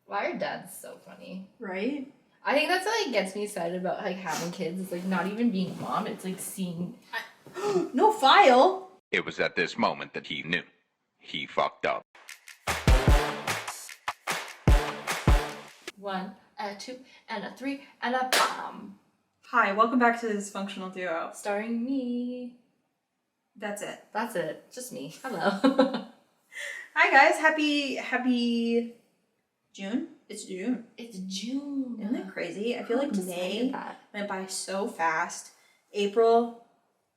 Why are dads so funny? Right? I think that's what gets me excited about like having kids. It's like not even being a mom. It's like seeing. No file. It was at this moment that he knew. He fucked up. 1, a 2, and a 3, and a bomb. Hi, welcome back to the Dysfunctional Duo. Starring me. That's it. That's it. Just me. Hello. Hi guys, happy June. It's June. It's June. Isn't that crazy? I feel like just May that. went by so fast. April,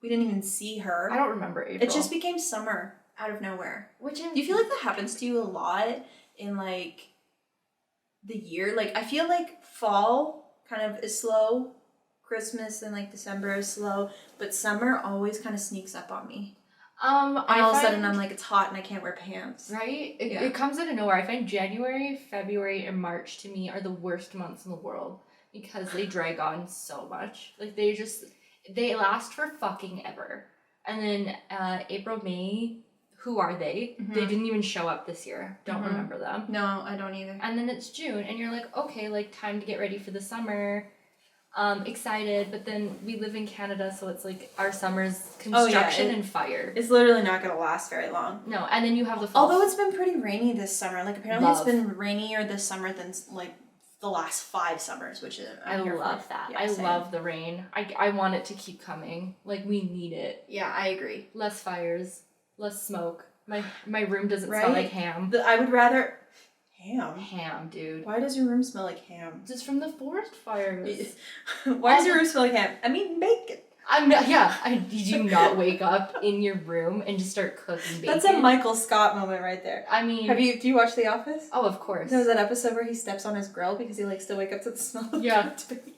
we didn't even see her. I don't remember April. It just became summer out of nowhere. Do Do you feel like that happens to you a lot in like the year? Like I feel like fall kind of is slow. Christmas and like December is slow, but summer always kind of sneaks up on me. And all of a sudden I'm like, it's hot and I can't wear pants. Right? It comes out of nowhere. I find January, February, and March to me are the worst months in the world because they drag on so much. Like they last for fucking ever. And then April, May, who are they? Mm-hmm. They didn't even show up this year. Don't remember them. No, I don't either. And then it's June and you're like, okay, like time to get ready for the summer. Excited, but then we live in Canada, so it's like our summer's construction and fire. It's literally not gonna last very long. No, and then you have the fall. Although it's been pretty rainy this summer. Like apparently it's been rainier this summer than like the last 5 summers, which is I love that. Yeah, I love the rain. I want it to keep coming. Like we need it. Yeah, I agree. Less fires, less smoke. My room doesn't smell like ham. I would rather Ham, dude. Why does your room smell like ham? Just from the forest fires. Why does your room smell like ham? I mean, bacon. Did you not wake up in your room and just start cooking bacon? That's a Michael Scott moment right there. I mean... do you watch The Office? Oh, of course. There was that episode where he steps on his grill because he likes to wake up to the smell of bacon.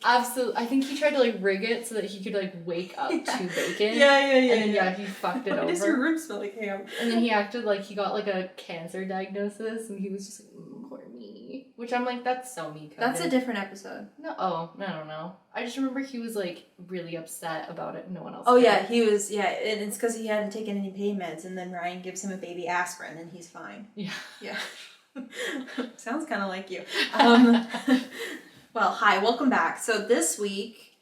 Absolutely. I think he tried to like rig it so that he could like wake up to bacon. Yeah. And then he fucked it over. Why does your room smell like ham? And then he acted like he got like a cancer diagnosis and he was just like, poor me. Which I'm like, that's so me. That's a different episode. No, I don't know. I just remember he was like really upset about it and no one else cared. Yeah, he was, and it's because he hadn't taken any pain meds and then Ryan gives him a baby aspirin and he's fine. Yeah. Sounds kind of like you. Well, hi, welcome back. So this week,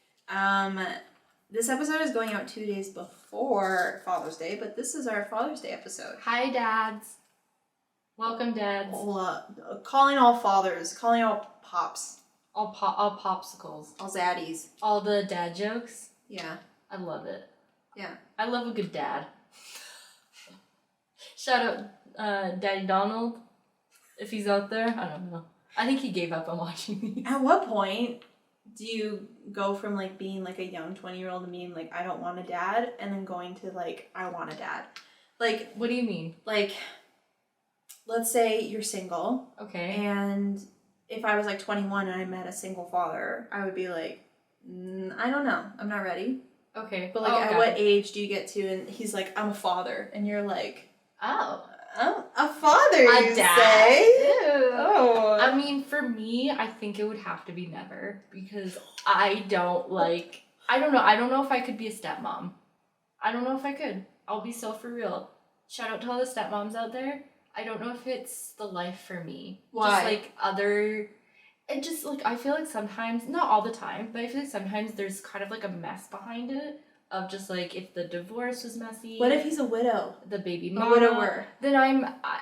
this episode is going out 2 days before Father's Day, but this is our Father's Day episode. Hi, dads. Welcome, dads. Calling all fathers, calling all pops. All popsicles. All zaddies. All the dad jokes. Yeah. I love it. Yeah. I love a good dad. Shout out Daddy Donald, if he's out there. I don't know. I think he gave up on watching these. At what point do you go from like being like a young 20-year-old and being like, I don't want a dad, and then going to like, I want a dad? Like, what do you mean? Like, let's say you're single. Okay. And if I was like 21 and I met a single father, I would be like, I don't know. I'm not ready. Okay. But like, at what age do you get to? And he's like, I'm a father. And you're like, oh, a father, you dad. say? Ew. Oh. I mean, for me, I think it would have to be never because I don't know. I don't know if I could be a stepmom. I don't know if I could. I'll be so for real. Shout out to all the stepmoms out there. I don't know if it's the life for me. Why? Just like I feel like sometimes, not all the time, but I feel like sometimes there's kind of like a mess behind it of just like if the divorce was messy. What if he's a widow? The baby mama. A widower. Then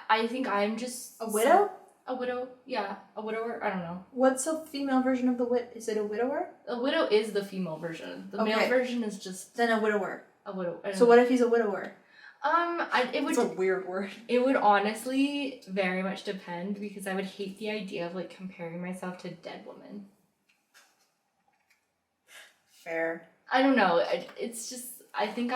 I think I'm just... A widow? A widow, yeah. A widower, I don't know. What's a female version of is it a widower? A widow is the female version. The male version is just... Then a widower. A widow. So what if he's a widower? It's a weird word. It would honestly very much depend because I would hate the idea of like comparing myself to a dead woman. Fair. I don't know. It's just I think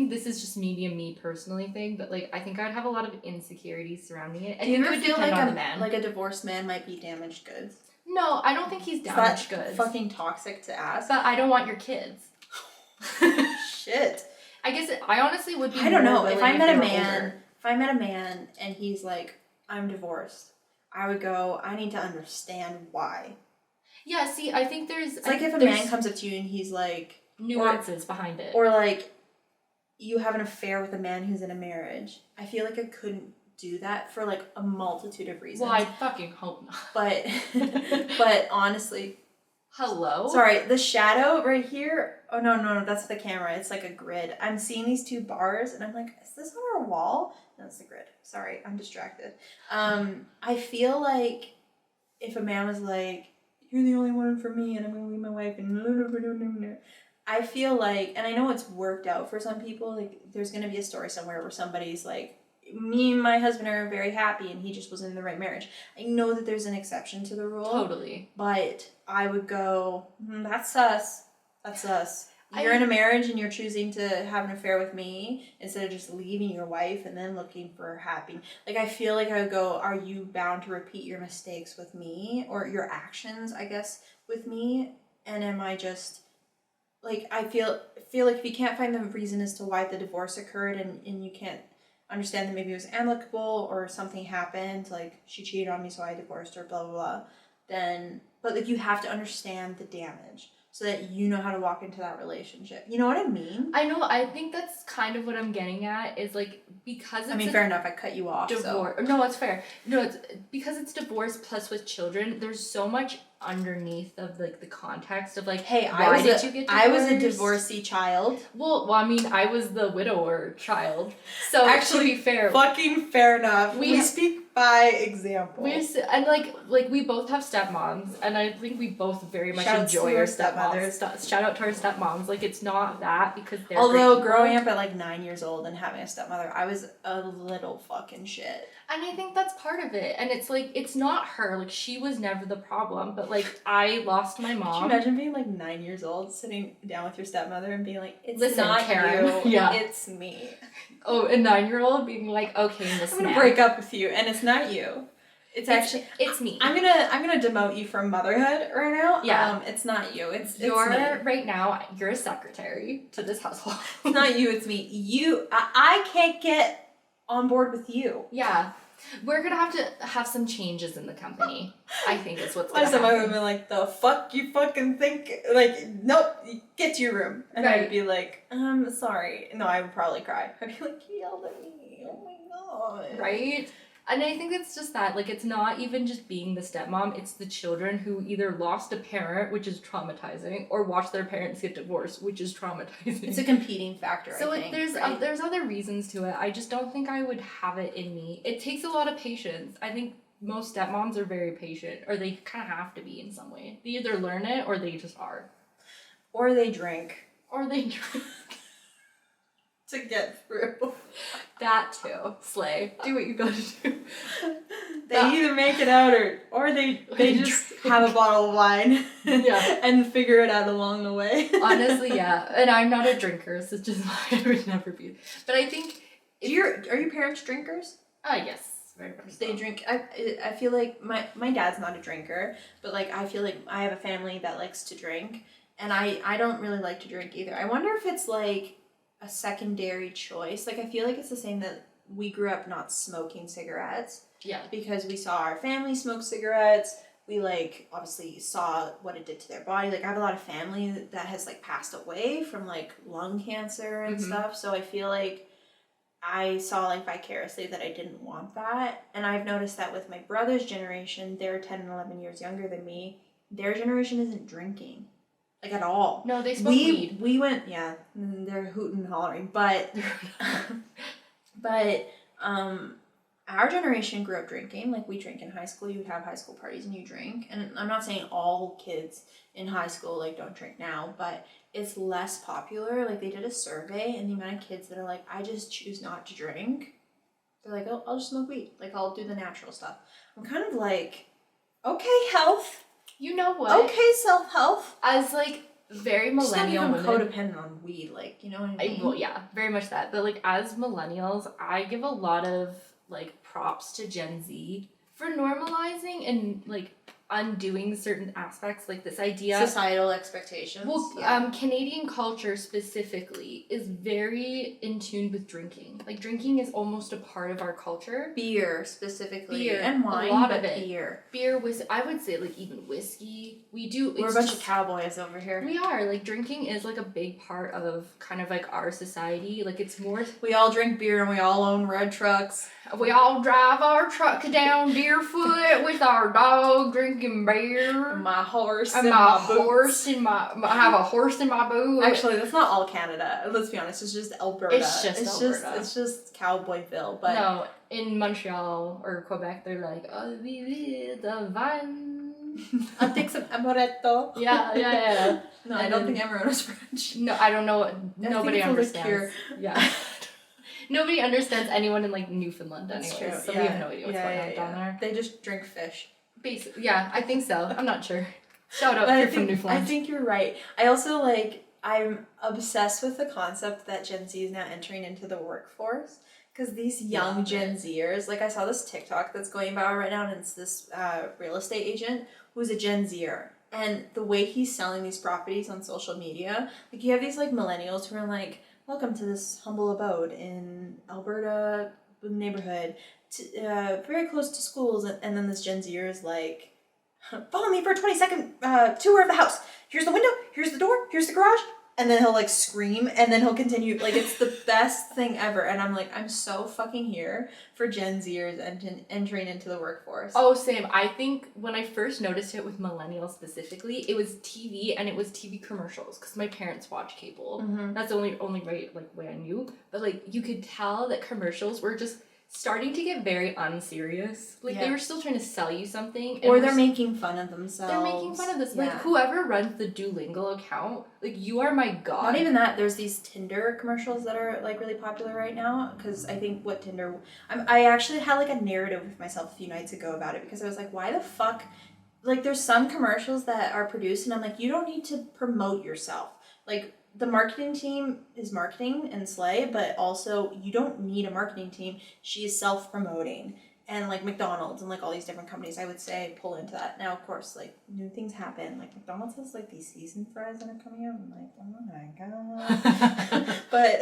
this is just maybe a me personally thing, but like I think I would have a lot of insecurities surrounding it. Do you ever feel like a divorced man might be damaged goods? No, I don't think he's damaged goods. Fucking toxic to ask. But I don't want your kids. Shit. I guess I honestly would be. I don't know. If I met a man and he's like, I'm divorced, I would go, I need to understand why. Yeah, see, I think there's... It's like if a man comes up to you and he's like... Nuances behind it. Or like, you have an affair with a man who's in a marriage. I feel like I couldn't do that for like a multitude of reasons. Well, I fucking hope not. But honestly, Hello? sorry, the shadow right here. Oh no, that's the camera. It's like a grid. I'm seeing these two bars, and I'm like, is this on our wall? No, it's the grid. Sorry, I'm distracted. I feel like if a man was like, you're the only one for me, and I'm gonna leave my wife, and I feel like, and I know it's worked out for some people. Like, there's gonna be a story somewhere where somebody's like, me and my husband are very happy and he just wasn't in the right marriage. I know that there's an exception to the rule. Totally. But I would go, that's sus. That's sus. You're in a marriage and you're choosing to have an affair with me instead of just leaving your wife and then looking for happy. Like, I feel like I would go, are you bound to repeat your mistakes with me? Or your actions, I guess, with me? And am I just... Like, I feel like if you can't find the reason as to why the divorce occurred and you can't understand that maybe it was amicable or something happened, like she cheated on me so I divorced her, blah, blah, blah, then, but like you have to understand the damage so that you know how to walk into that relationship. You know what I mean? I know, I think that's kind of what I'm getting at, is like, because it's fair enough, I cut you off, divorce. so. No, it's fair. No, it's because it's divorce plus with children, there's so much underneath of like the context of like, Hey, why did you get divorced? I was a divorcee child. Well, I mean, I was the widower child. So Actually, to be fair, fucking fair enough. We speak by example. And like we both have stepmoms, and I think we both very much Shouts enjoy to our our stepmothers. Shout out to our stepmoms. Like, it's not that because they're Although great growing people. up at like 9 years old and having a stepmother, I was a little fucking shit. And I think that's part of it. And it's like, it's not her. Like, she was never the problem. But like, I lost my mom. Could you imagine being like 9 years old, sitting down with your stepmother and being like, it's Listen, not Karen. you, Yeah. it's me. Oh, a 9-year-old being like, okay, Miss I'm gonna Mac. break up with you, and it's not you. It's me. I'm gonna demote you from motherhood right now. Yeah. It's not you. It's me. Right now, you're a secretary to this household. It's not you, it's me. I can't get on board with you. Yeah. We're gonna have to have some changes in the company. I think is what's My gonna stepmother would happen. be like, the fuck you fucking think? Like, nope, get to your room. And Right. I'd be like, sorry. No, I would probably cry. I'd be like, you yelled at me. Oh my god. Right? And I think it's just that, like, it's not even just being the stepmom, it's the children who either lost a parent, which is traumatizing, or watched their parents get divorced, which is traumatizing. It's a competing factor, so I think. there's other reasons to it. I just don't think I would have it in me. It takes a lot of patience. I think most stepmoms are very patient, or they kind of have to be in some way. They either learn it, or they just are. Or they drink. Or they drink. To get through. That too. Slay. Do what you gotta do. They either make it out or they just have a bottle of wine. Yeah. And figure it out along the way. Honestly, yeah. And I'm not a drinker, so it's just I would never be. But I think Are your parents drinkers? yes, very much. They drink. I feel like my dad's not a drinker, but like I feel like I have a family that likes to drink, and I don't really like to drink either. I wonder if it's like a secondary choice. Like, I feel like it's the same that we grew up not smoking cigarettes. Yeah. Because we saw our family smoke cigarettes. We, like, obviously saw what it did to their body. Like, I have a lot of family that has, like, passed away from, like, lung cancer and stuff. So I feel like I saw, like, vicariously that I didn't want that. And I've noticed that with my brother's generation, they're 10 and 11 years younger than me. Their generation isn't drinking. Like, at all. No, they smoke weed. We went, yeah, they're hooting and hollering, but our generation grew up drinking. Like, we drink in high school. You would have high school parties and you drink. And I'm not saying all kids in high school, like, don't drink now, but it's less popular. Like, they did a survey, and the amount of kids that are like, I just choose not to drink. They're like, oh, I'll just smoke weed. Like, I'll do the natural stuff. I'm kind of like, okay, health. You know what? Okay, self-health. As like very millennial women. women. Codependent on weed, like, you know what I mean? Well, yeah, very much that. But like as millennials, I give a lot of like props to Gen Z for normalizing and like undoing certain aspects, like this idea. Societal expectations. Well, yeah. Canadian culture specifically is very in tune with drinking. Like, drinking is almost a part of our culture. Beer, specifically. Beer, and wine, a lot but of it. beer. I would say, like, even whiskey. We're a bunch of cowboys over here. We are. Like, drinking is, like, a big part of kind of, like, our society. Like, it's more... We all drink beer and we all own red trucks. We all drive our truck down Deerfoot with our dog drinking beer. My horse And and my my horse in my, I have a horse in my boot. Actually, that's not all Canada. Let's be honest. It's just Alberta. It's just Alberta. It's just Cowboyville. But no, in Montreal or Quebec, they're like, oh, the vine. I'll take some amaretto. Yeah. No, I don't think everyone was French. No, I don't know. Nobody it's a understands. liqueur. Yeah. Nobody understands anyone in like Newfoundland That's anyways, true. so we have no idea what's going on down there. They just drink fish. Basically, yeah, I think so. I'm not sure. Shout out But here from Newfoundland. I think you're right. I also I'm obsessed with the concept that Gen Z is now entering into the workforce. Because these young Gen Zers, like I saw this TikTok that's going viral right now, and it's this real estate agent who's a Gen Zer. And the way he's selling these properties on social media, like you have these like millennials who are like, welcome to this humble abode in Alberta neighborhood, very close to schools. And then this Gen Zer is like, follow me for a 20-second tour of the house. Here's the window, here's the door, here's the garage. And then he'll like scream and then he'll continue. Like it's the best thing ever. And I'm like, I'm so fucking here for Gen Zers entering into the workforce. Oh, same. I think when I first noticed it with millennials specifically, it was TV and it was TV commercials because my parents watch cable. Mm-hmm. That's the only way I knew. But like you could tell that commercials were just starting to get very unserious. Like they were still trying to sell you something. Or they're making fun of themselves. They're making fun of this. Yeah. Like whoever runs the Duolingo account, like you are my god. Not even that. There's these Tinder commercials that are like really popular right now because I think what Tinder. I actually had like a narrative with myself a few nights ago about it because I was like, why the fuck? Like there's some commercials that are produced and I'm like, you don't need to promote yourself. Like the marketing team is marketing and slay, but also you don't need a marketing team. She is self-promoting. And like McDonald's and like all these different companies, I would say pull into that. Now, of course, like new things happen. Like McDonald's has like these seasoned fries that are coming out. I'm like, oh my god. But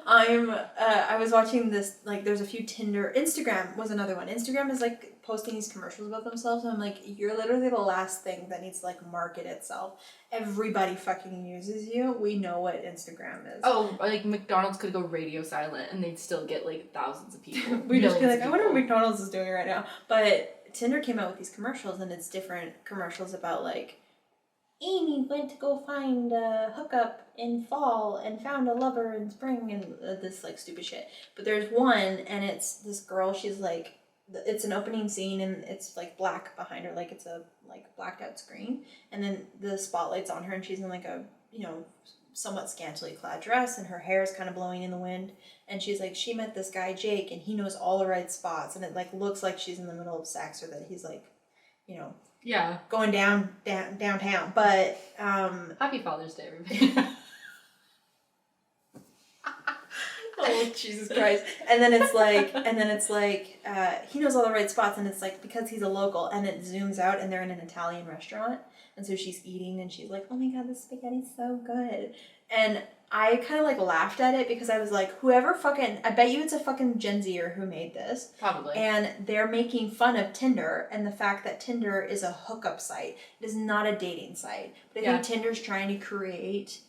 I was watching this, like there's a few Instagram was another one. Instagram is like posting these commercials about themselves. And I'm like, you're literally the last thing that needs to like market itself. Everybody fucking uses you. We know what Instagram is. Oh, like McDonald's could go radio silent and they'd still get like thousands of people. We just be like, I wonder what McDonald's is doing right now. But Tinder came out with these commercials and it's different commercials about like, Amy went to go find a hookup in fall and found a lover in spring and this like stupid shit. But there's one and it's this girl, she's like, it's an opening scene and it's like black behind her, like it's a like blacked out screen. And then the spotlight's on her and she's in like a, somewhat scantily clad dress and her hair is kind of blowing in the wind. And she's like, she met this guy, Jake, and he knows all the right spots. And it like looks like she's in the middle of sex or that he's like, yeah, going downtown. But Happy Father's Day, everybody. oh Jesus Christ. And then it's like he knows all the right spots and it's like because he's a local and it zooms out and they're in an Italian restaurant and so she's eating and she's like, oh my god, this spaghetti's so good. And I kind of like laughed at it because I was like, I bet you it's a fucking Gen Zer who made this. Probably. And they're making fun of Tinder and the fact that Tinder is a hookup site. It is not a dating site. But I think Tinder's trying to create,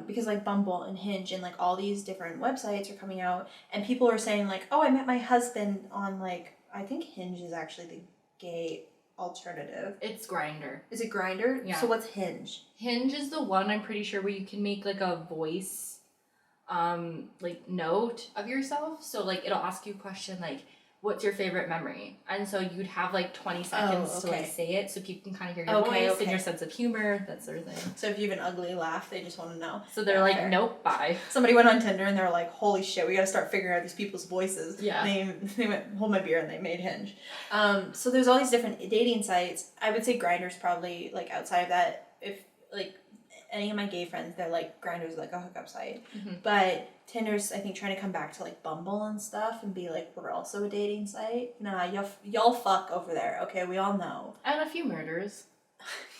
because like Bumble and Hinge and like all these different websites are coming out and people are saying like, oh, I met my husband on like, I think Hinge is actually the gay alternative. It's Grindr. Is it Grindr? Yeah. So what's Hinge? Hinge is the one I'm pretty sure where you can make like a voice like note of yourself. So like it'll ask you a question like, what's your favorite memory? And so you'd have like 20 seconds to like say it so people can kind of hear your voice and your sense of humor, that sort of thing. So if you have an ugly laugh, they just want to know. So they're like, nope, bye. Somebody went on Tinder and they were like, holy shit, we gotta start figuring out these people's voices. Yeah. They went, hold my beer, and they made Hinge. So there's all these different dating sites. I would say Grindr's probably like outside of that. If like any of my gay friends, they're like, Grindr's like a hookup site. Mm-hmm. But Tinder's, I think, trying to come back to like Bumble and stuff and be like, we're also a dating site. Nah, y'all fuck over there. Okay, we all know. And a few murders.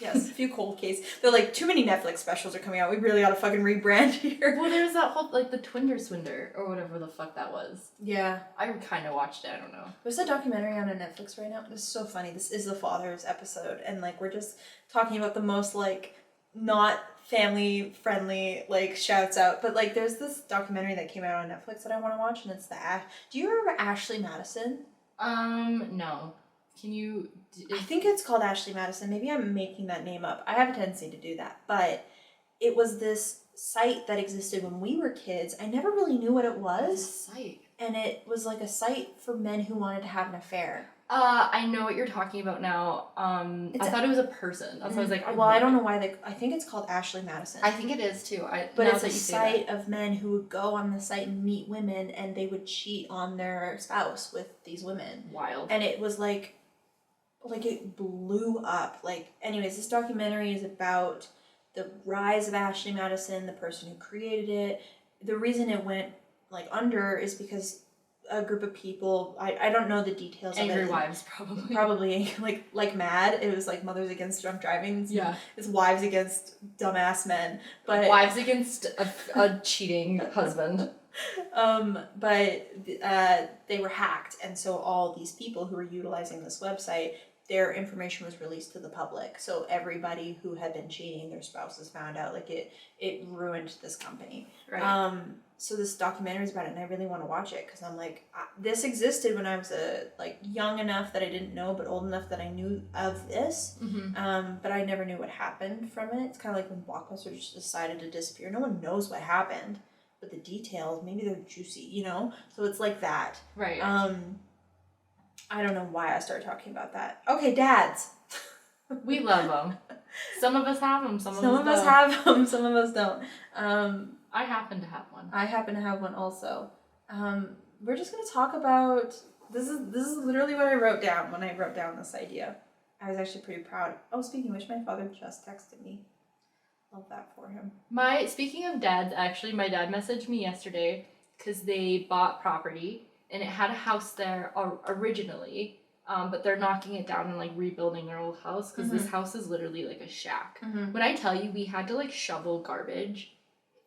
Yes, a few cold cases. They're like, too many Netflix specials are coming out. We really ought to fucking rebrand here. Well, there's that whole, like, the Twinder Swinder, or whatever the fuck that was. Yeah. I kind of watched it, I don't know. There's a documentary on Netflix right now. This is so funny. This is the Father's episode. And, like, we're just talking about the most, like, not family friendly like shouts out. But like there's this documentary that came out on Netflix that I want to watch, and it's do you remember Ashley Madison? No. Can you... I think it's called Ashley Madison. Maybe I'm making that name up. I have a tendency to do that. But it was this site that existed when we were kids. I never really knew what it was. Site? And it was like a site for men who wanted to have an affair. I know what you're talking about now. I thought it was a person. That's why I was like, well, I don't know why I think it's called Ashley Madison. I think it is too. But it's a site of men who would go on the site and meet women, and they would cheat on their spouse with these women. Wild. And it was like it blew up. Like, anyways, this documentary is about the rise of Ashley Madison, the person who created it. The reason it went like under is because a group of people, I don't know the details of it. Angry wives, probably. Probably, like Mad. It was like mothers against drunk driving. Yeah. It's wives against dumbass men. But wives against a cheating husband. But they were hacked, and so all these people who were utilizing this website, their information was released to the public. So everybody who had been cheating, their spouses found out. Like it ruined this company. Right. So this documentary is about it, and I really want to watch it because I'm like, this existed when I was young enough that I didn't know, but old enough that I knew of this. Mm-hmm. But I never knew what happened from it. It's kind of like when Blockbuster just decided to disappear. No one knows what happened, but the details, maybe they're juicy, you know? So it's like that. Right. I don't know why I started talking about that. Okay, dads. We love them. Some of us have them. Some of us have them. Some of us don't. I happen to have one. I happen to have one also. We're just gonna talk about this is literally what I wrote down when I wrote down this idea. I was actually pretty proud. Oh, speaking of which, my father just texted me. Love that for him. Speaking of dads, actually, my dad messaged me yesterday because they bought property and it had a house there originally, but they're knocking it down and like rebuilding their old house because this house is literally like a shack. When I tell you, we had to like shovel garbage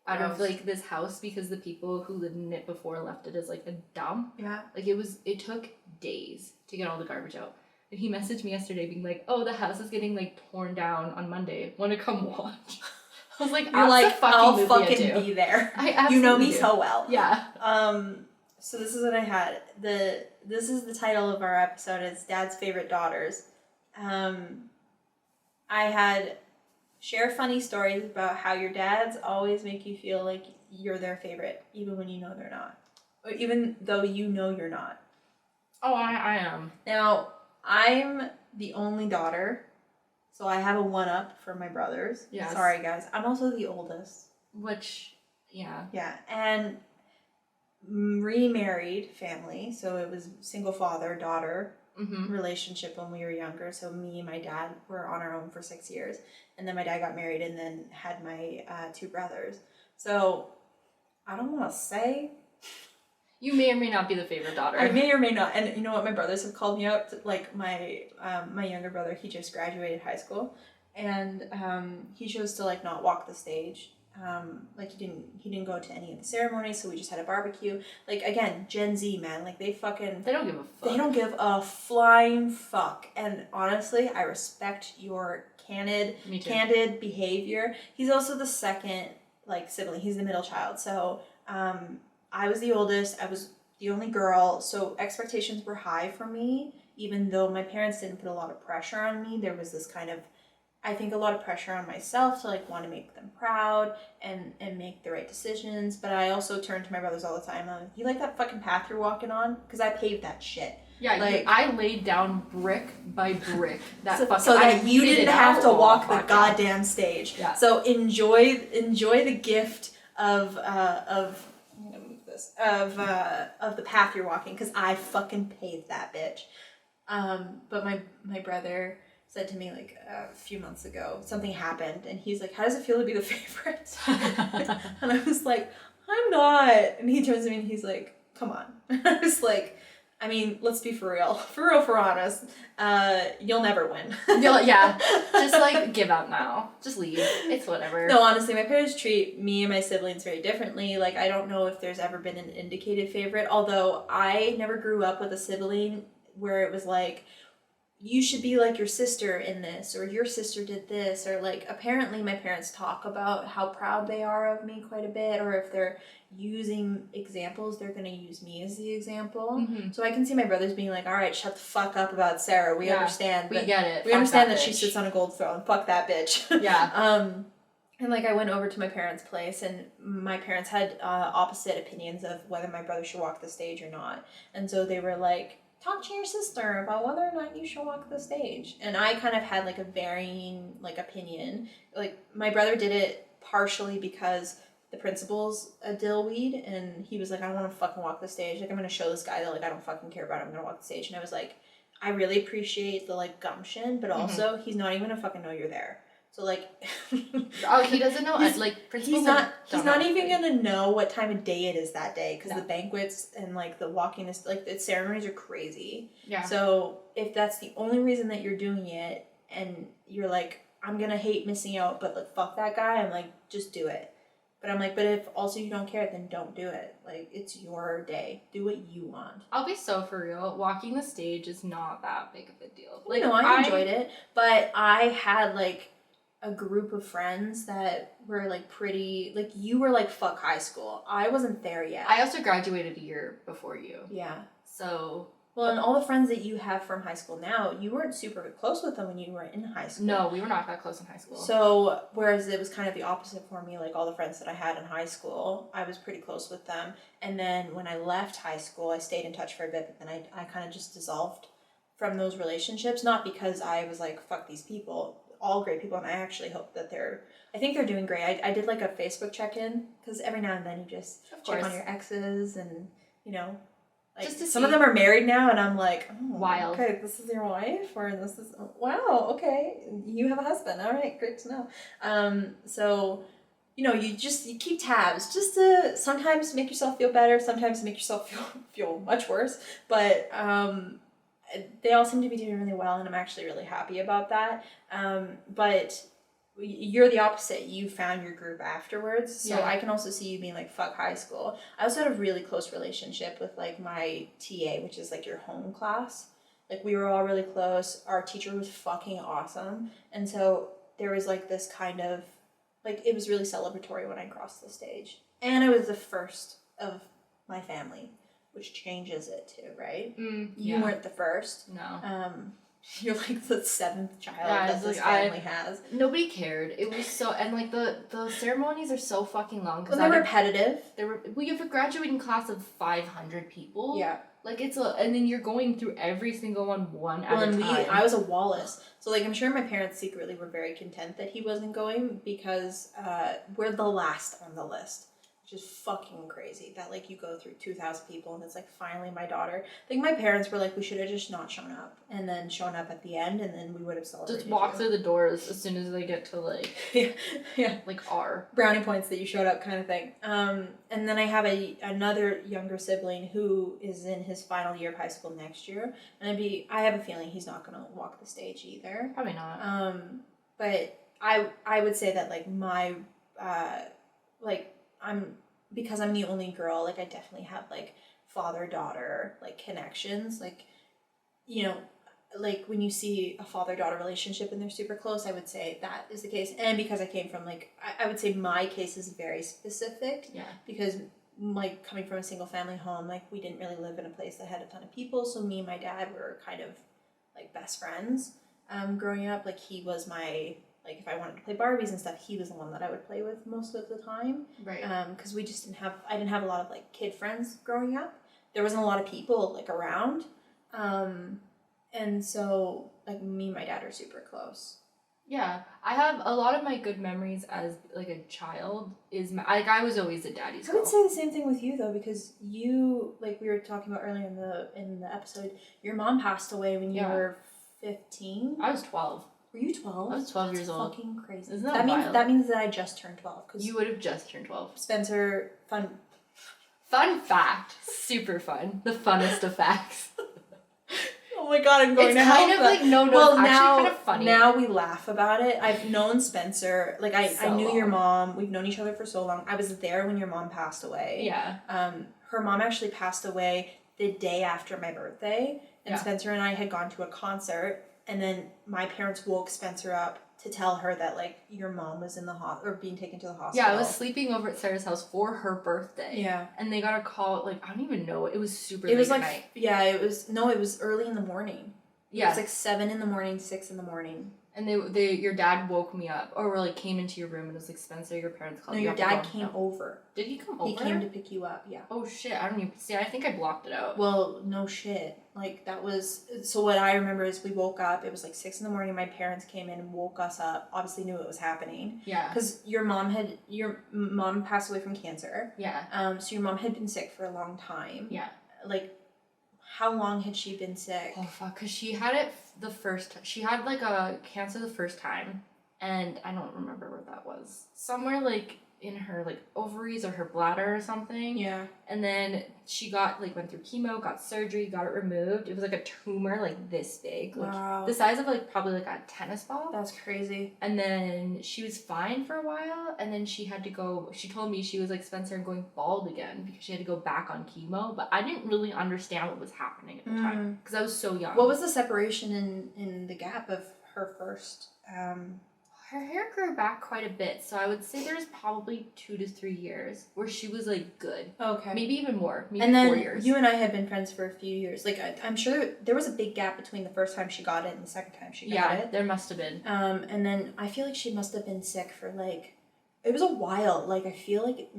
out of like this house because the people who lived in it before left it as like a dump. Yeah. Like it took days to get all the garbage out. And he messaged me yesterday being like, "Oh, the house is getting like torn down on Monday. Want to come watch?" I was like, "You're like, I'll fucking do. be there." I absolutely You know me do. so well. Yeah. So this is what I had. This is the title of our episode. It's Dad's Favorite Daughters. I had share funny stories about how your dads always make you feel like you're their favorite, even when you know they're not, or even though you know you're not. Oh, I am. Now, I'm the only daughter, so I have a one-up for my brothers. Yes. Sorry, guys. I'm also the oldest. Which, yeah. Yeah, and remarried family, so it was single father, daughter relationship when we were younger. So me and my dad were on our own for 6 years, and then my dad got married and then had my two brothers. So I don't want to say... You may or may not be the favorite daughter. I may or may not. And you know what? My brothers have called me out. Like my younger brother, he just graduated high school, and he chose to like not walk the stage. Like he didn't go to any of the ceremonies, so we just had a barbecue. Like again, Gen Z, man, like they don't give a fuck. They don't give a flying fuck. And honestly, I respect your candid behavior. He's also the second like sibling. He's the middle child. So I was the oldest. I was the only girl, so expectations were high for me. Even though my parents didn't put a lot of pressure on me, there was this kind of, I think, a lot of pressure on myself to like want to make them proud and make the right decisions. But I also turned to my brothers all the time. I'm like, "You like that fucking path you're walking on? Because I paved that shit." Yeah, like I laid down brick by brick so that you didn't have to walk the goddamn stage. Yeah. So enjoy the gift of the path you're walking, because I fucking paved that bitch. But my brother said to me like a few months ago, something happened, and he's like, "How does it feel to be the favorite?" And I was like, "I'm not." And he turns to me and he's like, "Come on." And I was like, I mean, let's be for real, for honest. You'll never win. Yeah, just like give up now. Just leave. It's whatever. No, honestly, my parents treat me and my siblings very differently. Like, I don't know if there's ever been an indicated favorite, although I never grew up with a sibling where it was like, you should be like your sister in this, or your sister did this, or like apparently my parents talk about how proud they are of me quite a bit, or if they're using examples, they're going to use me as the example. So I can see my brothers being like, all right, shut the fuck up about Sarah. We understand. We get it. We understand that she sits on a gold throne. Fuck that bitch. Yeah. And like I went over to my parents' place, and my parents had opposite opinions of whether my brother should walk the stage or not. And so they were like, talk to your sister about whether or not you should walk the stage. And I kind of had like a varying like opinion. Like my brother did it partially because the principal's a dillweed, and he was like, I don't want to fucking walk the stage. Like I'm gonna show this guy that like I don't fucking care about him. I'm gonna walk the stage. And I was like, I really appreciate the like gumption, but also he's not even gonna fucking know you're there. So like, oh, he doesn't know. Like, he's not even gonna know what time of day it is that day, because the banquets and like the walking is like the ceremonies are crazy. Yeah. So if that's the only reason that you're doing it, and you're like, I'm gonna hate missing out, but like fuck that guy, I'm like, just do it. But I'm like, but if also you don't care, then don't do it. Like, it's your day. Do what you want. I'll be so for real. Walking the stage is not that big of a deal. Like, no, I enjoyed it, but I had like a group of friends that were like pretty, like you were like fuck high school. I wasn't there yet. I also graduated a year before you. Yeah. So. Well, and all the friends that you have from high school now, you weren't super close with them when you were in high school. No, we were not that close in high school. So, whereas it was kind of the opposite for me, like all the friends that I had in high school, I was pretty close with them. And then when I left high school, I stayed in touch for a bit, but then I kind of just dissolved from those relationships. Not because I was like, fuck these people. All great people, and I actually hope that I think they're doing great. I did like a Facebook check-in, because every now and then you just check on your exes, and you know, like just some of them are married now, and I'm like, oh, wild. Okay, this is your wife, or this is wow, okay, you have a husband. All right, great to know. So you know, you keep tabs just to sometimes make yourself feel better, sometimes make yourself feel much worse, but they all seem to be doing really well, and I'm actually really happy about that. But you're the opposite. You found your group afterwards, so I can also see you being like, fuck high school. I also had a really close relationship with like my TA, which is like your home class. Like we were all really close. Our teacher was fucking awesome, and so there was like this kind of like, it was really celebratory when I crossed the stage, and I was the first of my family, which changes it too, right? You weren't the first. No. You're like the seventh child that this family has. Nobody cared. It was so, and like the ceremonies are so fucking long. Well, they're repetitive. We have a graduating class of 500 people. Yeah. Like and then you're going through every single one at a time. I was a Wallace. So like, I'm sure my parents secretly were very content that he wasn't going, because we're the last on the list. Which is fucking crazy that like you go through 2,000 people and it's like finally my daughter. I think my parents were like, we should have just not shown up, and then shown up at the end, and then we would have celebrated. Just walk through the doors as soon as they get to like yeah like our brownie points that you showed up kind of thing. And then I have another younger sibling who is in his final year of high school next year, and I have a feeling he's not gonna walk the stage either. Probably not. But I would say that like my because I'm the only girl, like I definitely have like father-daughter like connections, like, you know, like when you see a father-daughter relationship and they're super close, I would say that is the case. And because I came from like, I would say my case is very specific. Yeah. Because like coming from a single family home, like we didn't really live in a place that had a ton of people, so me and my dad were kind of like best friends growing up. Like he was my, like if I wanted to play Barbies and stuff, he was the one that I would play with most of the time. Right. Because we just I didn't have a lot of like kid friends growing up. There wasn't a lot of people like around. And so like me and my dad are super close. Yeah, I have a lot of my good memories as like a child like I was always a daddy's girl. I would say the same thing with you though, because you, like we were talking about earlier in the episode, your mom passed away when you were 15. I was 12. Were you 12? I was 12 years old. Fucking crazy. Isn't that wild? That means that I just turned 12. Cause you would have just turned 12. Spencer, fun fact. Super fun. The funnest of facts. Oh my god, I'm going to hell. It's kind of like, no, well, actually now, kind of funny. Now we laugh about it. I've known Spencer, like I knew your mom. We've known each other for so long. I was there when your mom passed away. Yeah. Her mom actually passed away the day after my birthday. And Yeah. Spencer and I had gone to a concert, and then my parents woke Spencer up to tell her that, like, your mom was in the or being taken to the hospital. Yeah, I was sleeping over at Sarah's house for her birthday. Yeah. And they got a call, like, I don't even know. It was super It was late like, at night. yeah, it was early in the morning. Yeah. It was like 7 in the morning, 6 in the morning. And your dad woke me up, or like came into your room and was like, Spencer, your parents called No, you. your dad came over. Did he come over? He came to pick you up, yeah. Oh shit, I don't even see. I think I blocked it out. Well, no shit. Like, that was, so what I remember is we woke up, it was like 6 in the morning, my parents came in and woke us up, obviously knew it was happening. Yeah. Because your mom passed away from cancer. Yeah. So your mom had been sick for a long time. Yeah. Like, how long had she been sick? Oh fuck, cause she had it she had like a cancer the first time, and I don't remember where that was. Somewhere like in her like ovaries or her bladder or something. Yeah. And then she got like went through chemo, got surgery, got it removed. It was like a tumor like this big, like Wow. the size of like probably like a tennis ball. That's crazy. And then she was fine for a while, and then she had to go. She told me she was like, Spencer, I'm going bald again because she had to go back on chemo. But I didn't really understand what was happening at the time because I was so young. What was the separation in the gap of her first? Her hair grew back quite a bit, so I would say there's probably 2 to 3 years where she was like good. Okay. Maybe even more. Maybe and then 4 years. You and I had been friends for a few years. Like, I'm sure there was a big gap between the first time she got it and the second time she got it. Yeah, there must have been. And then I feel like she must have been sick for like, it was a while. Like, I feel like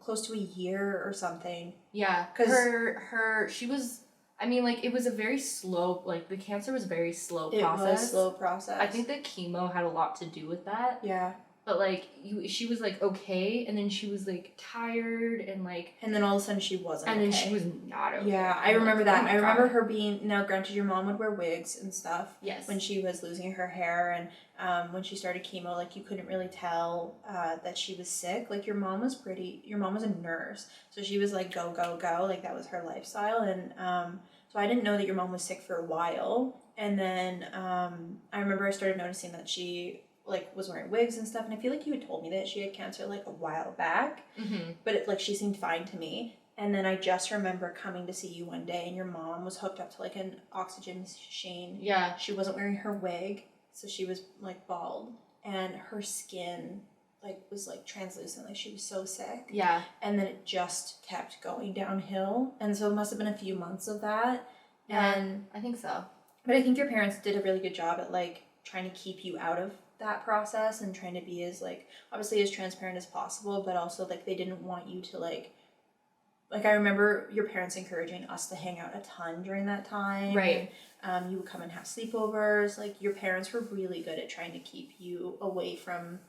close to a year or something. Yeah, 'cause she was. I mean, like, it was a very slow, like, the cancer was a very slow process. It was a slow process. I think the chemo had a lot to do with that. Yeah. But, like, she was, like, okay, and then she was, like, tired, and, like... And then all of a sudden she wasn't And okay. then she was not okay. Yeah, I remember that. Oh my I remember God. her being... Now, granted, your mom would wear wigs and stuff. Yes. When she was losing her hair, and when she started chemo, like, you couldn't really tell that she was sick. Like, your mom was a nurse. So she was, like, go, go, go. Like, that was her lifestyle. And so I didn't know that your mom was sick for a while. And then I remember I started noticing that she... like was wearing wigs and stuff, and I feel like you had told me that she had cancer like a while back, but like she seemed fine to me. And then I just remember coming to see you one day, and your mom was hooked up to like an oxygen machine. Yeah. She wasn't wearing her wig, so she was like bald, and her skin like was like translucent, like she was so sick. Yeah. And then it just kept going downhill, and so it must have been a few months of that. Yeah, And I think so. but I think your parents did a really good job at like trying to keep you out of that process and trying to be as like obviously as transparent as possible, but also like they didn't want you to like I remember your parents encouraging us to hang out a ton during that time. Right. And, you would come and have sleepovers. Like your parents were really good at trying to keep you away from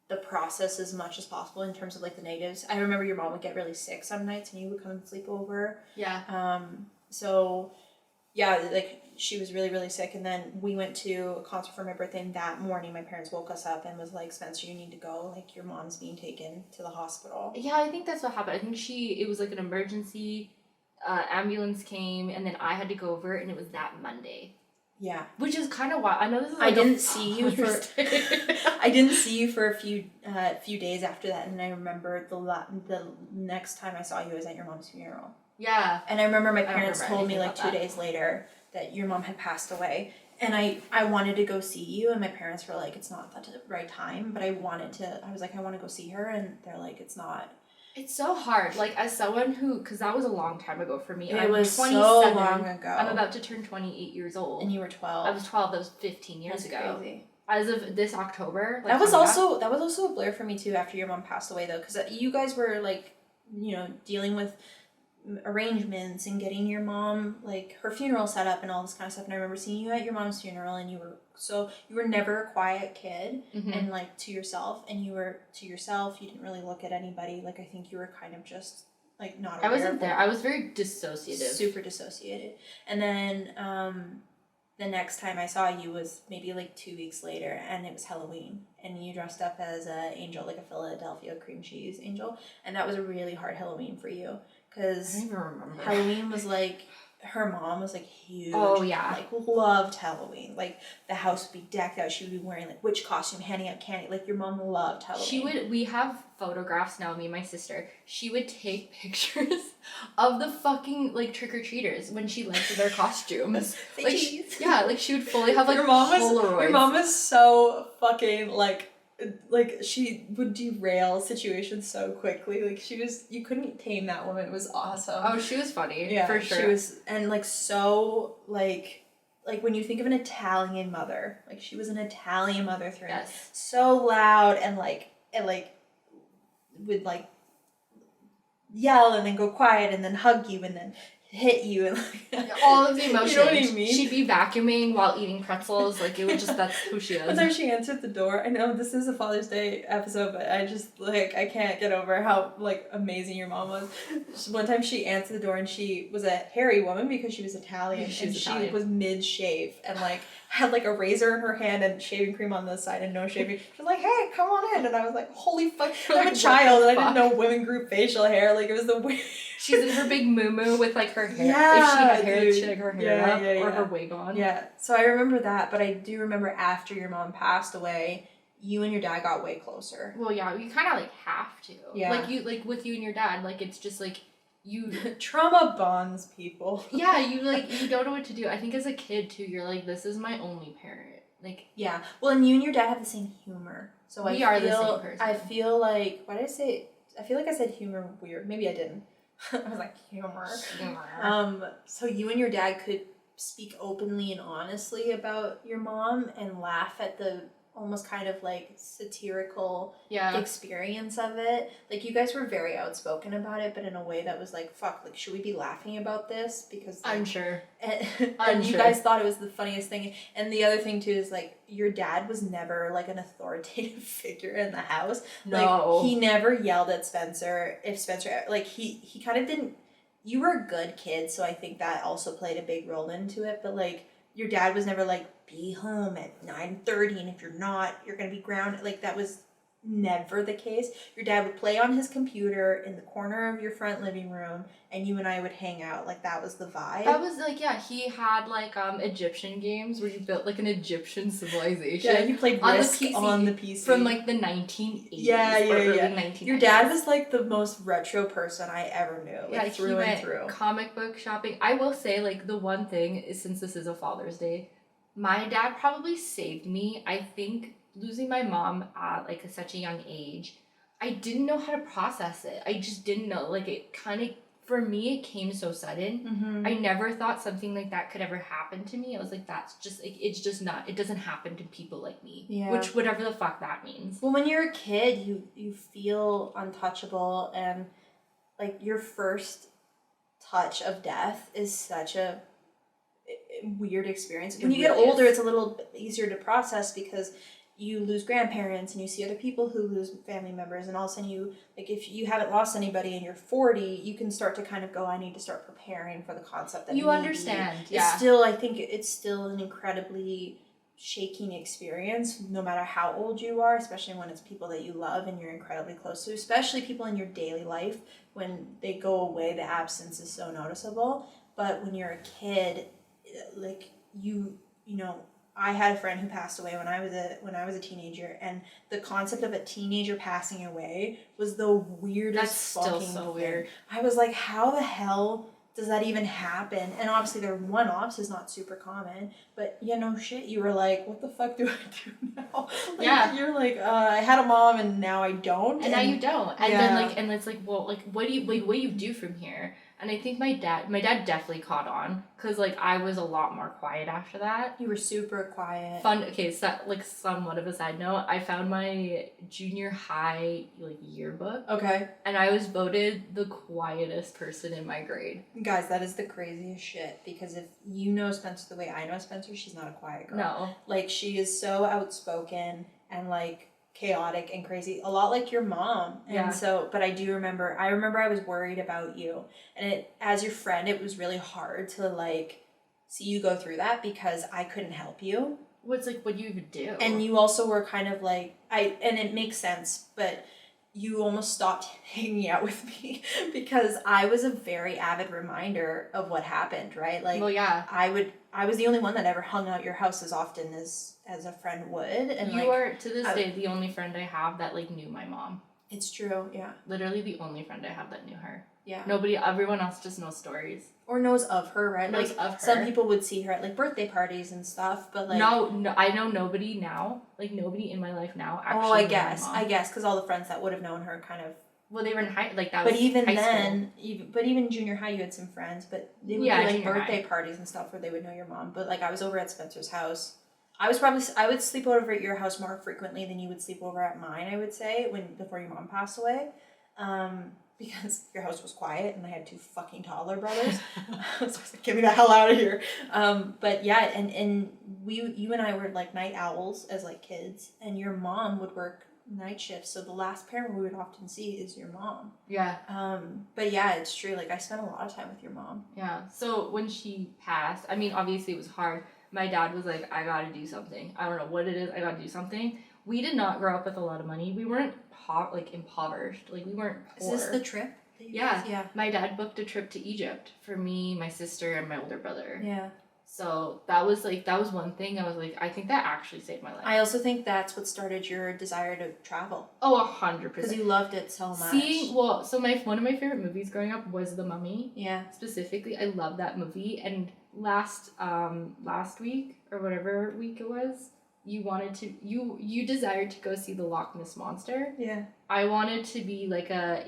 the process as much as possible in terms of like the negatives. I remember your mom would get really sick some nights and you would come and sleep over. Yeah. So yeah, like she was really, really sick, and then we went to a concert for my birthday, and that morning my parents woke us up and was like, Spencer, you need to go, like your mom's being taken to the hospital. Yeah, I think that's what happened. I think it was like an emergency, ambulance came, and then I had to go over, and it was that Monday. Yeah. Which is kind of wild. I know this is I like didn't see you for I didn't see you for a few days after that, and I remember the next time I saw you was at your mom's funeral. Yeah. And I remember my I don't parents remember told me anything like about 2 that. days later that your mom had passed away. And I wanted to go see you, and my parents were like, it's not the right time, but I was like, I want to go see her, and they're like, it's not. It's so hard. Like, as someone because that was a long time ago for me. It was 27. so long ago. I'm about to turn 28 years old. And you were 12. I was 12. That was 15 years That's ago. crazy. As of this October. Like, That was coming up. also a blur for me too after your mom passed away though, because you guys were like, dealing with arrangements and getting your mom like her funeral set up and all this kind of stuff. And I remember seeing you at your mom's funeral, and you were never a quiet kid, and like to yourself, and you didn't really look at anybody. Like I think you were kind of just like not aware. I wasn't there. I was very dissociative. Super dissociated. And then the next time I saw you was maybe like 2 weeks later, and it was Halloween, and you dressed up as an angel, like a Philadelphia cream cheese angel, and that was a really hard Halloween for you, because I don't even remember. Halloween was like her mom was like huge. Oh, yeah. Like loved Halloween. Like the house would be decked out. She would be wearing like witch costume, handing out candy. Like your mom loved Halloween. We have photographs now, me and my sister. She would take pictures of the fucking like trick-or-treaters when she went to their costumes. Like she would fully have like Polaroids. Your mom was so fucking like she would derail situations so quickly. Like you couldn't tame that woman. It was awesome. Oh, she was funny. Yeah, for sure. She was, and like so like when you think of an Italian mother, like she was an Italian mother through. Yes. So loud and would like yell and then go quiet and then hug you and then hit you and like all of the emotions. You know what I mean? She'd be vacuuming while eating pretzels. Like it would just that's who she is. One time she answered the door. I know this is a Father's Day episode, but I just like I can't get over how like amazing your mom was. One time she answered the door and she was a hairy woman because she was Italian. She was mid shave and like had like a razor in her hand and shaving cream on the side and no shaving. She was like, "Hey, come on in," and I was like, "Holy fuck!" I'm a child and I didn't know women grew facial hair. Like it was the way. She's in her big moo with like her hair. Yeah, if she had hair, she had her hair up or her wig on. Yeah. So I remember that, but I do remember after your mom passed away, you and your dad got way closer. Well, yeah, you kind of like have to. Yeah. Like with you and your dad, like it's just like you trauma bonds people. Yeah, you don't know what to do. I think as a kid too, you're like, this is my only parent. Like yeah. Well, and you and your dad have the same humor, so we are the same person. I feel like why did I say? I feel like I said humor weird. Maybe I didn't. I was like humor. So you and your dad could speak openly and honestly about your mom and laugh at the almost kind of like satirical experience of it. Like you guys were very outspoken about it, but in a way that was like, fuck, like should we be laughing about this? Because like, I'm sure. And you guys thought it was the funniest thing. And the other thing too is like your dad was never like an authoritative figure in the house. No. Like he never yelled at Spencer. If Spencer like he kind of didn't. You were a good kid, so I think that also played a big role into it. But like your dad was never like, be home at 9:30 and if you're not, you're gonna be grounded. Like that was never the case. Your dad would play on his computer in the corner of your front living room and you and I would hang out. Like that was the vibe. That was like, yeah, he had like Egyptian games where you built like an Egyptian civilization. Yeah, you played Risk on the PC. From like the 1980s. Yeah. Early 1990s. Your dad was like the most retro person I ever knew. Like through and through. Comic book shopping. I will say like the one thing is, since this is a Father's Day, my dad probably saved me. I think losing my mom at like such a young age, I didn't know how to process it. I just didn't know. Like it kind of, for me, it came so sudden. Mm-hmm. I never thought something like that could ever happen to me. I was like, that's just, like, it's just not, it doesn't happen to people like me. Yeah. Which, whatever the fuck that means. Well, when you're a kid, you feel untouchable and like your first touch of death is such a weird experience. When you get older, it's a little bit easier to process because you lose grandparents and you see other people who lose family members, and all of a sudden you, like, if you haven't lost anybody and you're 40, you can start to kind of go, I need to start preparing for the concept that you understand. It's still, I think it's still an incredibly shaking experience no matter how old you are, especially when it's people that you love and you're incredibly close to, especially people in your daily life. When they go away, the absence is so noticeable. But when you're a kid, like you know, I had a friend who passed away when I was a teenager, and the concept of a teenager passing away was the weirdest fucking That's still so weird. I was like, how the hell does that even happen? And obviously they're one-offs, is not super common, but yeah, no shit, you were like, what the fuck do I do now? Like, yeah. You're like, I had a mom and now I don't. And now you don't. And then like, and it's like, well, like, what do you do from here? And I think my dad definitely caught on, because like I was a lot more quiet after that. You were super quiet. Okay, so like somewhat of a side note, I found my junior high like yearbook. Okay. And I was voted the quietest person in my grade. Guys, that is the craziest shit, because if you know Spencer the way I know Spencer, she's not a quiet girl. No. Like she is so outspoken and like chaotic and crazy, a lot like your mom. And so, but I remember I was worried about you, and as your friend, it was really hard to like see you go through that because I couldn't help you. What's like, what do you even do? And you also were kind of like, and it makes sense, but you almost stopped hanging out with me because I was a very avid reminder of what happened, right? Like, well, yeah. I was the only one that ever hung out at your house as often as a friend would. And You are, to this day, the only friend I have that, like, knew my mom. It's true, yeah. Literally the only friend I have that knew her. Yeah. Everyone else just knows stories. Or knows of her, right? Knows like, of her. Some people would see her at, like, birthday parties and stuff, but, like... No, I know nobody now. Like, nobody in my life now actually I knew guess. my mom. I guess, because all the friends that would have known her kind of... Well, they were in high... Like, that but was even high then, school. even junior high, you had some friends, but they would be, like, birthday parties and stuff where they would know your mom. But, like, I was over at Spencer's house. I would sleep over at your house more frequently than you would sleep over at mine, I would say, before your mom passed away. Because your house was quiet and I had 2 fucking toddler brothers. So I was like, get me the hell out of here. But yeah, and you and I were like night owls as like kids, and your mom would work night shifts, so the last parent we would often see is your mom. Yeah. But yeah, it's true. Like, I spent a lot of time with your mom. Yeah. So when she passed, I mean, obviously it was hard. My dad was like, I gotta do something. I don't know what it is. I gotta do something. We did not grow up with a lot of money. We weren't impoverished. Like, we weren't poor. Is this the trip? Yeah. My dad booked a trip to Egypt for me, my sister, and my older brother. Yeah. So that was one thing. I was like, I think that actually saved my life. I also think that's what started your desire to travel. Oh, 100%. Because you loved it so much. So one of my favorite movies growing up was The Mummy. Yeah. Specifically, I love that movie. And last week or whatever week it was, you desired to go see the Loch Ness Monster. Yeah. I wanted to be like a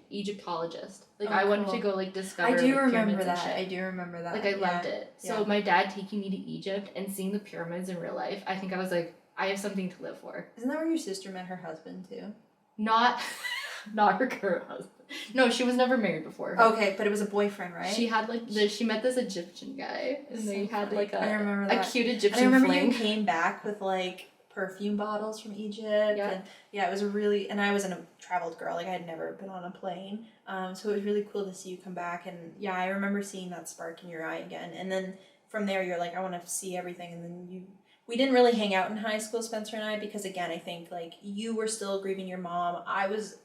Egyptologist. Like, I wanted to go like discover. I do like, remember that. Shit. I do remember that. Like, I loved it. So my dad taking me to Egypt and seeing the pyramids in real life, I think I was like, I have something to live for. Isn't that where your sister met her husband too? Not her current husband. No, she was never married before. Okay, but it was a boyfriend, right? She had she met this Egyptian guy, and they had like I remember that. a cute Egyptian. I remember fling. you came back with like perfume bottles from Egypt. Yeah. And yeah, it was and I wasn't a traveled girl, like I had never been on a plane. So it was really cool to see you come back, and yeah, I remember seeing that spark in your eye again. And then from there you're like, I want to see everything. And then we didn't really hang out in high school, Spencer and I, because again, I think like you were still grieving your mom. I was,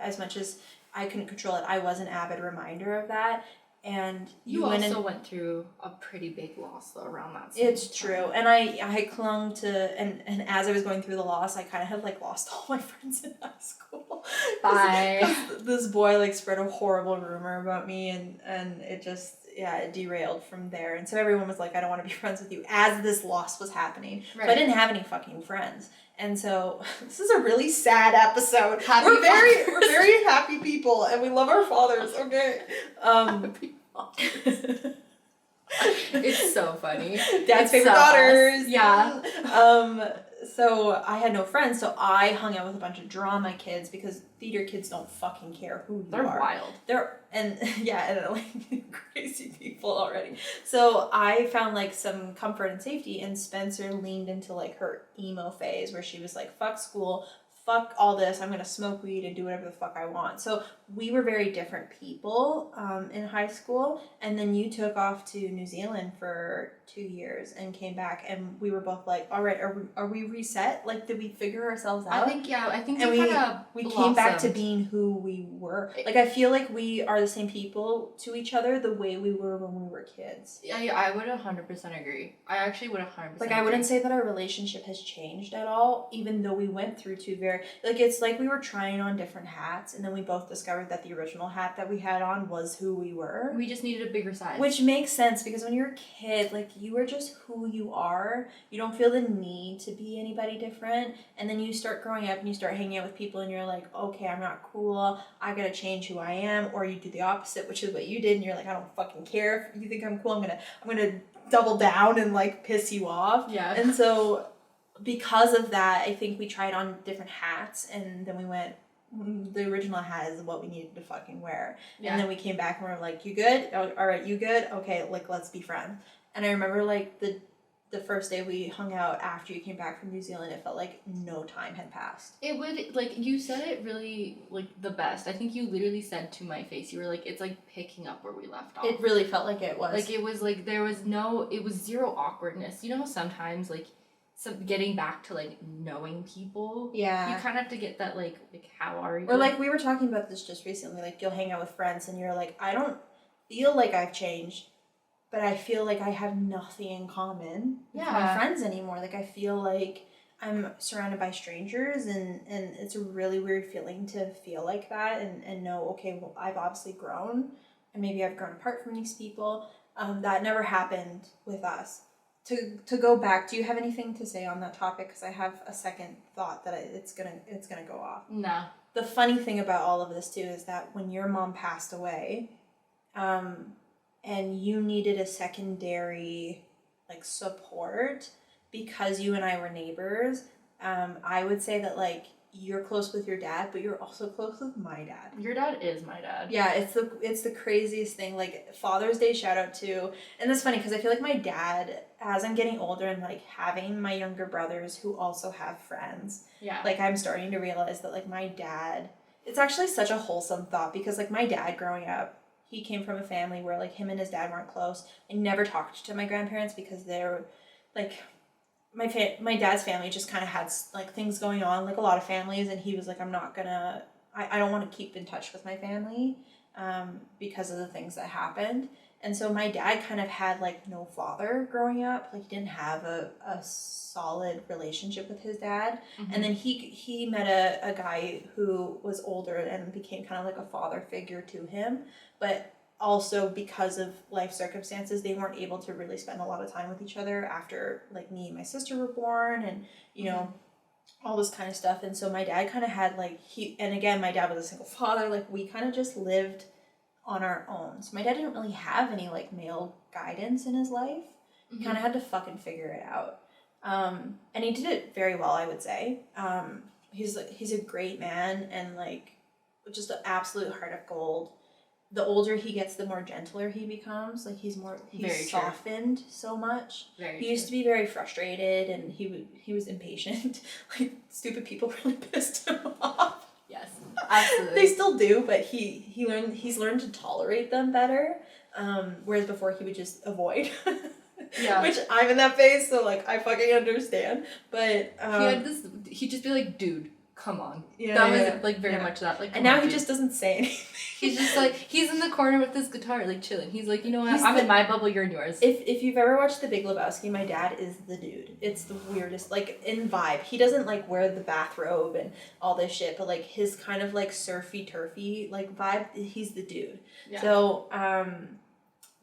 as much as I couldn't control it, I was an avid reminder of that. And you also went through a pretty big loss though around that same It's time. true. And I clung to, and as I was going through the loss, I kind of had like lost all my friends in high school. Bye. This boy like spread a horrible rumor about me, and it just, it derailed from there. And so everyone was like, I don't want to be friends with you as this loss was happening. Right. So I didn't have any fucking friends. And so this is a really sad episode. We're very happy people, and we love our fathers. Okay. It's so funny. Dad's favorite daughters. Yeah. So I had no friends, so I hung out with a bunch of drama kids because theater kids don't fucking care who you are. They're wild. And like crazy people already. So I found like some comfort and safety, and Spencer leaned into like her emo phase where she was like, fuck school, fuck all this, I'm gonna smoke weed and do whatever the fuck I want. So we were very different people in high school, and then you took off to New Zealand for 2 years and came back, and we were both like, all right, are we reset? Like, did we figure ourselves out? I think we came back to being who we were. Like, I feel like we are the same people to each other the way we were when we were kids. Yeah, I would 100% agree. I actually would 100% Like, I wouldn't say that our relationship has changed at all, even though we went through two very, like, it's like we were trying on different hats, and then we both discovered that the original hat that we had on was who we were. We just needed a bigger size. Which makes sense, because when you're a kid, like, you are just who you are. You don't feel the need to be anybody different. And then you start growing up and you start hanging out with people and you're like, okay, I'm not cool. I gotta change who I am. Or you do the opposite, which is what you did, and you're like, I don't fucking care if you think I'm cool. I'm gonna double down and like piss you off. Yeah. And so because of that, I think we tried on different hats, and then we went, the original hat is what we needed to fucking wear. Yeah. And then we came back and we were like, you good? Oh, all right, you good? Okay, like, let's be friends. And I remember, like, the first day we hung out after you came back from New Zealand, it felt like no time had passed. It would, like, you said it really, like, the best. I think you literally said to my face, you were like, it's like picking up where we left off. It really felt like it was. Like, it was like, it was zero awkwardness. You know, sometimes getting back to like knowing people. Yeah. You kind of have to get that like how are you? Or like we were talking about this just recently, like you'll hang out with friends and you're like, I don't feel like I've changed, but I feel like I have nothing in common with my friends anymore. Like I feel like I'm surrounded by strangers and it's a really weird feeling to feel like that and know, okay, well I've obviously grown and maybe I've grown apart from these people. That never happened with us. To go back, do you have anything to say on that topic? Because I have a second thought that it's gonna go off. No. The funny thing about all of this too is that when your mom passed away, and you needed a secondary like support because you and I were neighbors, I would say that like you're close with your dad, but you're also close with my dad. Your dad is my dad. Yeah, it's the craziest thing. Like Father's Day shout out to, and that's funny because I feel like my dad, as I'm getting older and like having my younger brothers who also have friends, like I'm starting to realize that like my dad, it's actually such a wholesome thought because like my dad growing up, he came from a family where like him and his dad weren't close. I never talked to my grandparents because they're like, my dad's family just kind of had like things going on, like a lot of families, and he was like, I don't want to keep in touch with my family because of the things that happened. And so my dad kind of had like no father growing up. Like he didn't have a solid relationship with his dad. Mm-hmm. And then he met a guy who was older and became kind of like a father figure to him. But also because of life circumstances, they weren't able to really spend a lot of time with each other after like me and my sister were born and, you know, all this kind of stuff. And so my dad kind of had like, and again, my dad was a single father. Like we kind of just lived on our own. So my dad didn't really have any like male guidance in his life. He kind of had to fucking figure it out. And he did it very well, I would say. He's a great man and like just an absolute heart of gold. The older he gets, the more gentler he becomes. Like he's softened so much. He used to be very frustrated and he was impatient. Like stupid people really pissed him off. Yes, absolutely. They still do, but he's learned to tolerate them better. Whereas before he would just avoid. Yeah. Which I'm in that phase, so like I fucking understand. But he'd just be like, dude, come on. Yeah. That was like very much that. Like, and now he just doesn't say anything. He's just like, he's in the corner with his guitar, like chilling. He's like, you know what? I'm in my bubble, you're in yours. If you've ever watched The Big Lebowski, my dad is the dude. It's the weirdest, like in vibe. He doesn't like wear the bathrobe and all this shit, but like his kind of like surfy turfy like vibe, he's the dude. Yeah. So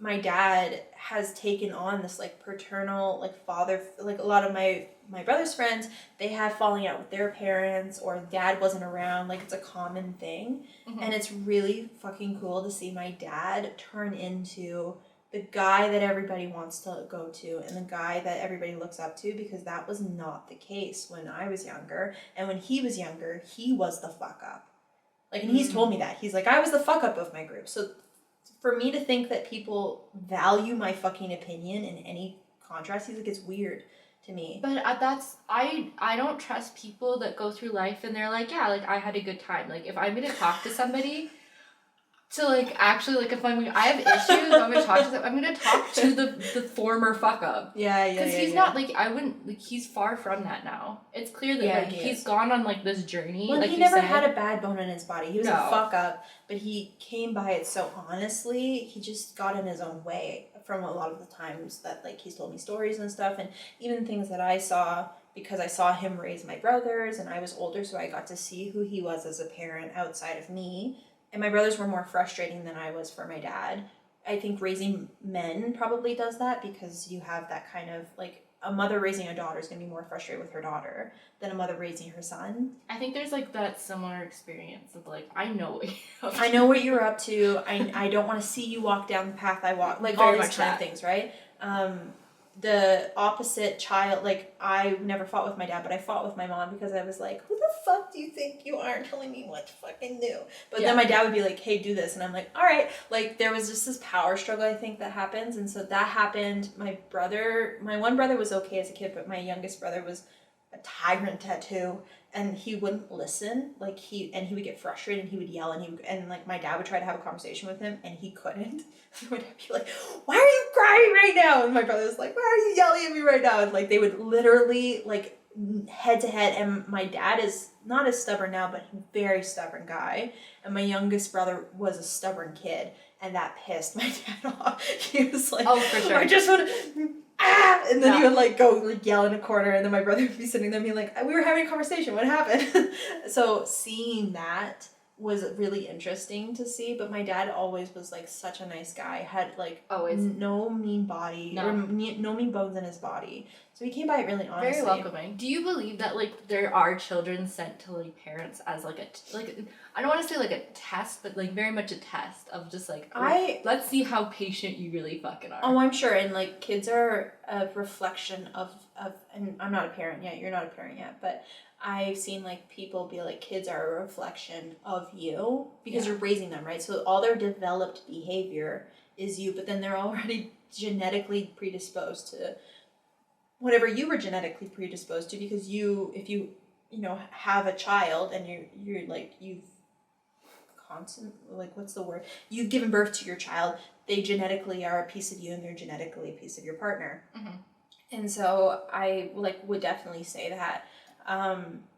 my dad has taken on this like paternal like father, like a lot of my brother's friends, they have falling out with their parents or dad wasn't around, like it's a common thing. And it's really fucking cool to see my dad turn into the guy that everybody wants to go to and the guy that everybody looks up to, because that was not the case when I was younger. And when he was younger, he was the fuck up. Like, and he's told me that. He's like, I was the fuck up of my group. So for me to think that people value my fucking opinion in any contrast, he's like, it's weird to me. But I don't trust people that go through life and they're like, yeah, like I had a good time. Like if I'm gonna talk to somebody to like actually like if I have issues, I'm gonna talk to them. I'm gonna talk to the former fuck up. Yeah. Because he's not like I wouldn't like he's far from that now. It's clear that he's gone on like this journey. Well, like he never had a bad bone in his body. He was a fuck up, but he came by it so honestly. He just got in his own way from a lot of the times that like he's told me stories and stuff, and even things that I saw because I saw him raise my brothers and I was older, so I got to see who he was as a parent outside of me. And my brothers were more frustrating than I was for my dad. I think raising men probably does that because you have that kind of like a mother raising a daughter is going to be more frustrated with her daughter than a mother raising her son. I think there's like that similar experience of like, I know what you're up to. I know what you're up to. I don't want to see you walk down the path I walk. Like all these kind of things, right? The opposite child, like I never fought with my dad, but I fought with my mom because I was like, who the fuck do you think you are telling me what to fucking do? But then my dad would be like, hey, do this. And I'm like, all right. Like there was just this power struggle, I think, that happens. And so that happened. My one brother was okay as a kid, but my youngest brother was a tyrant tattoo, and he wouldn't listen. Like he would get frustrated and he would yell, and like my dad would try to have a conversation with him and he couldn't. He would be like, "Why are you crying right now?" And my brother was like, "Why are you yelling at me right now?" And like they would literally like head to head. And my dad is not as stubborn now, but he's a very stubborn guy. And my youngest brother was a stubborn kid, and that pissed my dad off. He was like, "Oh, for sure, I just want to." And then he would like go like yell in a corner, and then my brother would be sitting there and be like, "We were having a conversation, what happened?" So seeing that was really interesting to see, but my dad always was like such a nice guy, had like always no mean body, or no mean bones in his body, so he came by it really honestly. Very welcoming. Do you believe that like there are children sent to like parents as like I don't want to say like a test, but like very much a test of just like let's see how patient you really fucking are. Oh, I'm sure, and like kids are a reflection of and I'm not a parent yet, you're not a parent yet, but I've seen like people be like, kids are a reflection of you because you're raising them, right? So all their developed behavior is you, but then they're already genetically predisposed to whatever you were genetically predisposed to, because if you have a child and you're like you've what's the word? You've given birth to your child, they genetically are a piece of you and they're genetically a piece of your partner. Mm-hmm. And so I like would definitely say that.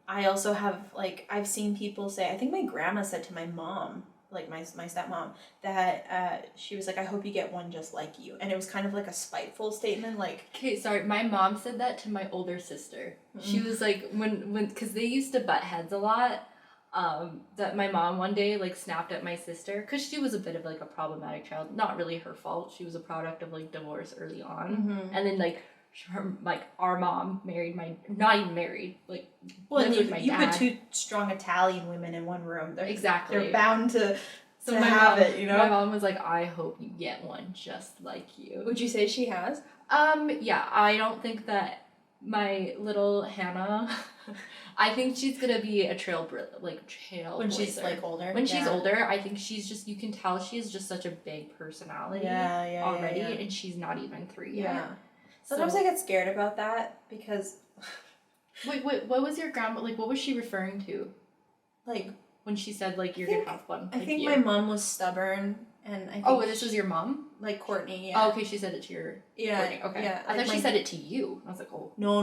I also have like, I've seen people say, I think my grandma said to my mom, like my stepmom, that she was like, "I hope you get one just like you," and it was kind of like a spiteful statement, like. Okay, sorry, my mom said that to my older sister. Mm-hmm. She was like, when because they used to butt heads a lot, that my mom one day like snapped at my sister because she was a bit of like a problematic child, not really her fault. She was a product of like divorce early on, mm-hmm. and then like. Our mom married not even married, like lived with my dad. You put two strong Italian women in one room. Exactly. They're bound to have it, you know? My mom was like, "I hope you get one just like you." Would you say she has? Yeah, I don't think that my little Hannah, I think she's gonna be a trailblazer. When she's like older. When she's older, I think she's just, you can tell she's just such a big personality already, and she's not even 3 yet. Yeah. Sometimes I get scared about that because... Wait, what was your grandma, like, what was she referring to? Like, when she said, like, you're gonna have one? I think my mom was stubborn, and I think... Oh, this was your mom? Like, Courtney, yeah. Oh, okay, she said it to your... Courtney, okay. Yeah. I thought she said it to you. I was like, oh. No.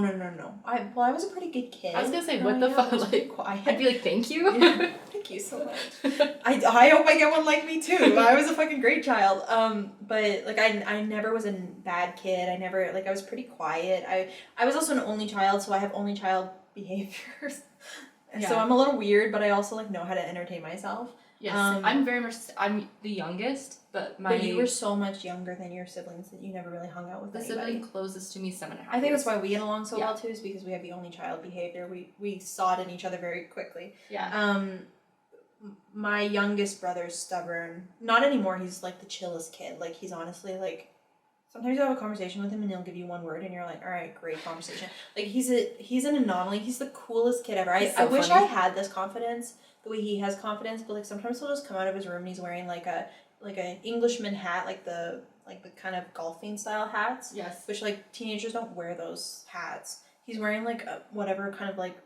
I was a pretty good kid. I was gonna say, what the fuck? Like, quiet. I'd be like, thank you? Yeah. Thank you so much. I hope I get one like me too. I was a fucking great child. But like I never was a bad kid. I was pretty quiet. I was also an only child, so I have only child behaviors. Yeah. So I'm a little weird, but I also like know how to entertain myself. Yes, I'm the youngest, but you were so much younger than your siblings that you never really hung out with the anybody. sibling closest to me 7.5 years. I think that's why we get along so well too, is because we have the only child behavior. We saw it in each other very quickly. Yeah. My youngest brother's stubborn. Not anymore. He's like the chillest kid. Like he's honestly like, sometimes you have a conversation with him and he'll give you one word and you're like, all right, great conversation. Like he's an anomaly. He's the coolest kid ever. I wish I had this confidence the way he has confidence, but like sometimes he'll just come out of his room and he's wearing like an Englishman hat, like the kind of golfing style hats. Yes. Which like teenagers don't wear those hats. He's wearing like a whatever kind of like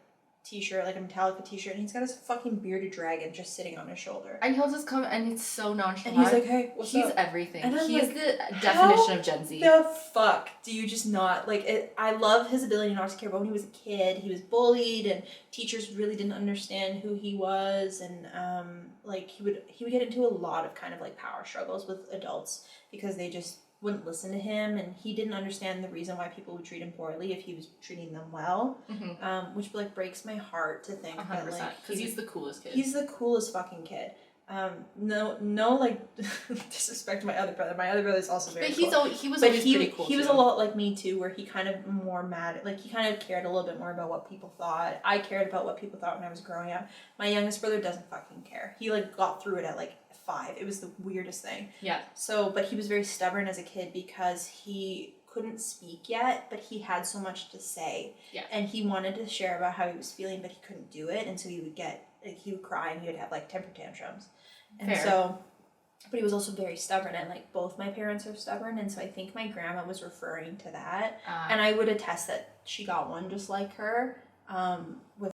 t-shirt, like a Metallica t-shirt, and he's got his fucking bearded dragon just sitting on his shoulder. And he'll just come, and it's so nonchalant. And he's like, "Hey, what's up?" He's everything. And he's like, the definition of Gen Z. The fuck do you just not like it? I love his ability not to care. But when he was a kid, he was bullied, and teachers really didn't understand who he was, and like he would get into a lot of kind of like power struggles with adults because they just wouldn't listen to him, and he didn't understand the reason why people would treat him poorly if he was treating them well, which like breaks my heart to think. 100%, because he's the coolest kid. He's the coolest fucking kid. No, like disrespect to my other brother. My other brother's also very cool. But he was always pretty cool. He was a lot like me too, where he kind of more mad. Like he kind of cared a little bit more about what people thought. I cared about what people thought when I was growing up. My youngest brother doesn't fucking care. He like got through it at like 5. It was the weirdest thing. Yeah. So, but he was very stubborn as a kid because he couldn't speak yet, but he had so much to say. Yeah. And he wanted to share about how he was feeling, but he couldn't do it, and so he would cry and he would have like temper tantrums. And Fair. So, but he was also very stubborn, and like both my parents are stubborn, and so I think my grandma was referring to that. And I would attest that she got one just like her. with